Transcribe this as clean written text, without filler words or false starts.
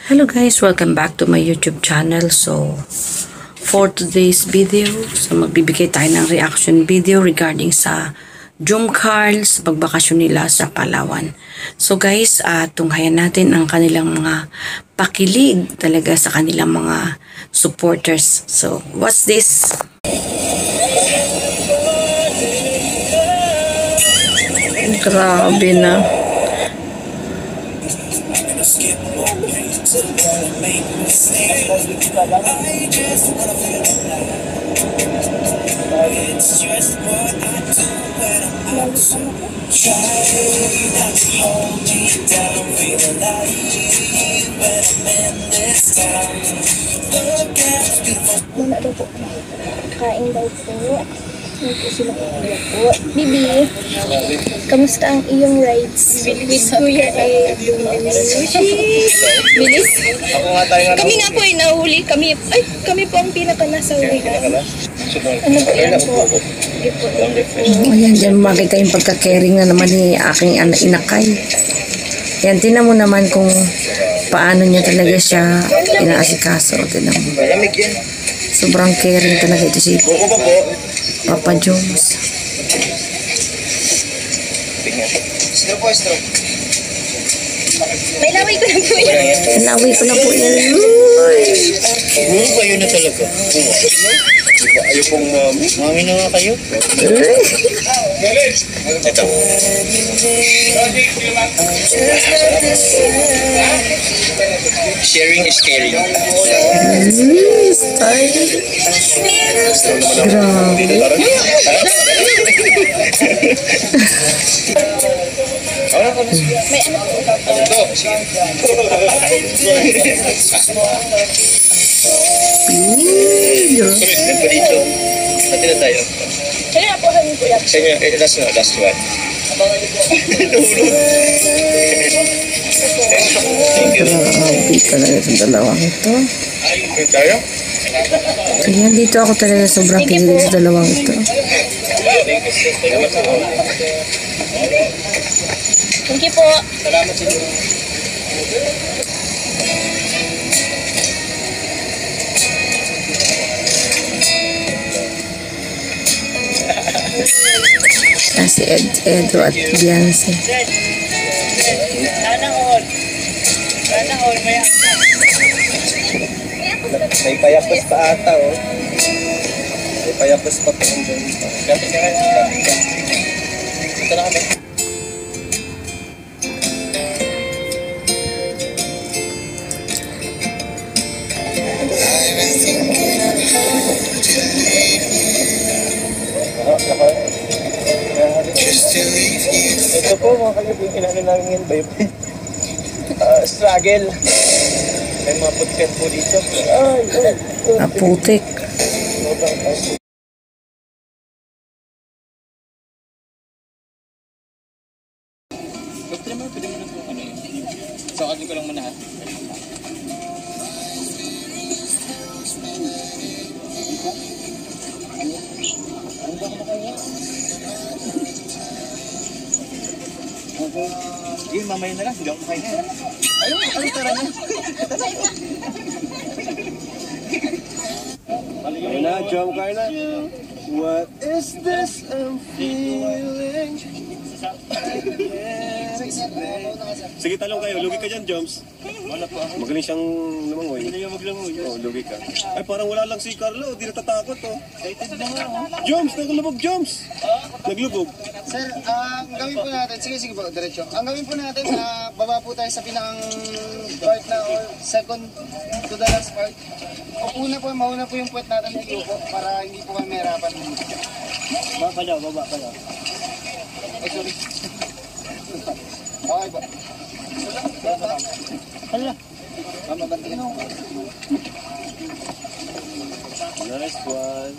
Hello guys, welcome back to my YouTube channel. So, for today's video, magbibigay tayo ng reaction video regarding sa Jom Carl sa pagbakasyon nila sa Palawan. So guys, tunghayan natin ang kanilang mga pakilig talaga sa kanilang mga supporters. So, what's this? Grabe na. Muna daw po. Kain daw po. Hindi sila po. Bibi, kamusta ang iyong rides? With Kuya Ed. Bilis. Kami nga po ay nahuli. Kami po ang pinaka nasa huli. Ano po yan po? Ayan, dyan makita yung pagka-caring na naman ni aking inakay. Yan, tinan mo naman kung paano niya talaga siya inaasikaso. Tinan mo. Sobrang caring talaga ito si Papa Jones. May laway ko na po yan. Laway ko na po yan. Puro kayo na talaga. Diba, ayaw pong mami na nga kayo. Ito. Sharing is caring. Style. Grabe. May ano po. Commitment pa dito. Pati na tayo. Kaya na po kami po yan. Sa inyo, last one. Grabe talaga sa dalawang ito. Tayo? Ayan, dito ako talaga sobrang kinilig sa dalawang ito. Thank you po. Salamat sa inyo. Si Edo at Beyonce. May payapos pa ata, oh. May payapos pa po yung dyan. Kapit ka rin. Ito na kami. Ito po mga kalibing inano namin ngayon ba yung struggle. May mga putket po dito. Aputik. Pwede mo na po ano yun. So, agin ko lang muna ha. Okay, mamaya na lang. Hindi ako makain na. Ayun, tara na. Ayun na, Jom Carl na. What is this I'm feeling? Sige, talong kayo. Lugi ka dyan, Joms. Wala pa ako. Magaling siyang lumangoy. Magaling yung maglangoy. Oo, lugi ka. Ay, parang wala lang si Carlo. Di natatakot, oh. Excited na nga, oh. Joms, naglubog, Joms. Naglubog. Sir, ang gawin po natin, sige po, diretso. Ang gawin po natin, baba po tayo sa pinakang part na or second to the last part. Mauna po yung puwet natin ng grupo para hindi po kami mahirapan. Baba pa daw. Ay, sorry. Okay po. Hala. Tama ba? Nice one.